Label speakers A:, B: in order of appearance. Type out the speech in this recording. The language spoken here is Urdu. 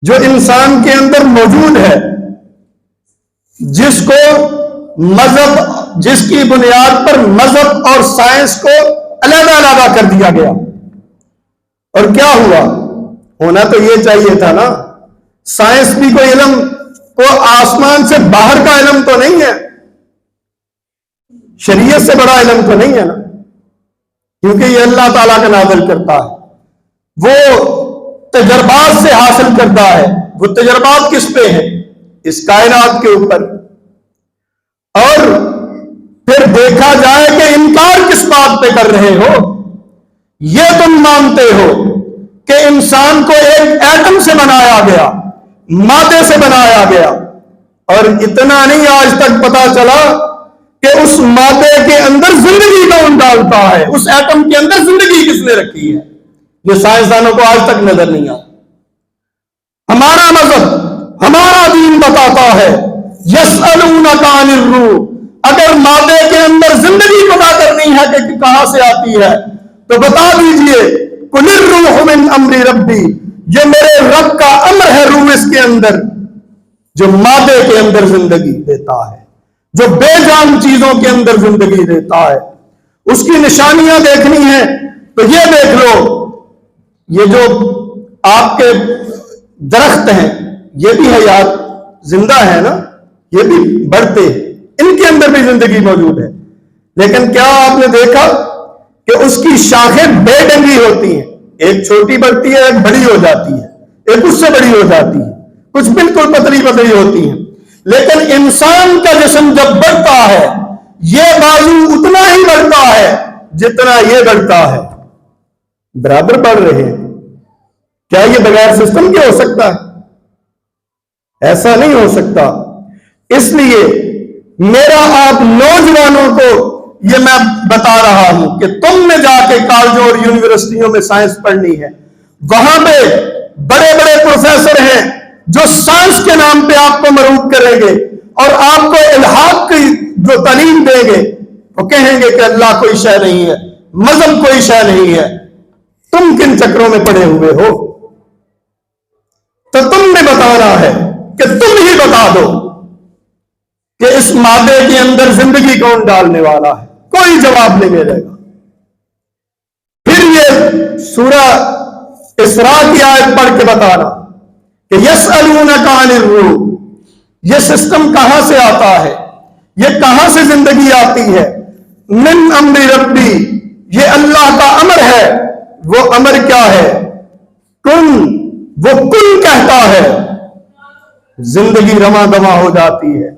A: جو انسان کے اندر موجود ہے، جس کو مذہب، جس کی بنیاد پر مذہب اور سائنس کو علیحدہ علیحدہ کر دیا گیا. اور کیا ہوا؟ ہونا تو یہ چاہیے تھا نا، سائنس بھی کوئی علم، کو آسمان سے باہر کا علم تو نہیں ہے، شریعت سے بڑا علم تو نہیں ہے نا، کیونکہ یہ اللہ تعالیٰ کا نازل کرتا ہے. وہ تجربات سے حاصل کرتا ہے. وہ تجربات کس پہ ہیں؟ اس کائنات کے اوپر. اور پھر دیکھا جائے کہ انکار کس بات پہ کر رہے ہو؟ یہ تم مانتے ہو کہ انسان کو ایک ایٹم سے بنایا گیا، مادے سے بنایا گیا، اور اتنا نہیں آج تک پتا چلا کہ اس مادے کے اندر زندگی کون ڈالتا ہے، اس ایٹم کے اندر زندگی کس نے رکھی ہے، یہ سائنسدانوں کو آج تک نظر نہیں آتا. ہمارا مذہب، ہمارا دین بتاتا ہے یسألونک عن الروح، اگر مادے کے اندر زندگی پتا کرنی ہے کہ کہاں سے آتی ہے تو بتا دیجئے قل الروح من امر ربی، یہ میرے رب کا امر ہے روح اس کے اندر، جو مادے کے اندر زندگی دیتا ہے، جو بے جان چیزوں کے اندر زندگی دیتا ہے. اس کی نشانیاں دیکھنی ہیں تو یہ دیکھ لو، یہ جو آپ کے درخت ہیں یہ بھی حیات زندہ ہے نا، یہ بھی بڑھتے ہیں، ان کے اندر بھی زندگی موجود ہے. لیکن کیا آپ نے دیکھا کہ اس کی شاخیں بے ڈنگی ہوتی ہیں، ایک چھوٹی بڑھتی ہے، ایک بڑی ہو جاتی ہے، ایک اس سے بڑی ہو جاتی ہے، کچھ بالکل پتلی پتلی ہوتی ہیں. لیکن انسان کا جسم جب بڑھتا ہے، یہ بازو اتنا ہی بڑھتا ہے جتنا یہ بڑھتا ہے، برابر بڑھ رہے ہیں. کیا یہ بغیر سسٹم کے ہو سکتا ہے؟ ایسا نہیں ہو سکتا. اس لیے میرا آپ نوجوانوں کو یہ میں بتا رہا ہوں کہ تم نے جا کے کالجوں اور یونیورسٹیوں میں سائنس پڑھنی ہے، وہاں پہ بڑے بڑے پروفیسر ہیں جو سائنس کے نام پہ آپ کو مرعوب کریں گے اور آپ کو الحاد کی جو تعلیم دیں گے، وہ کہیں گے کہ اللہ کوئی شے نہیں ہے، مذہب کوئی شے نہیں ہے. تم کن چکروں میں پڑے ہوئے ہو؟ تو تم نے بتانا ہے کہ تم ہی بتا دو کہ اس مادے کے اندر زندگی کون ڈالنے والا ہے. کوئی جواب نہیں ملے گا. پھر یہ سورہ اسراء کی آیت پڑھ کے بتانا کہ یسألونک عن الروح، یہ سسٹم کہاں سے آتا ہے، یہ کہاں سے زندگی آتی ہے. من امر ربی، یہ اللہ کا امر ہے. وہ امر کیا ہے؟ کن، وہ کن کہتا ہے، زندگی رواں دواں ہو جاتی ہے.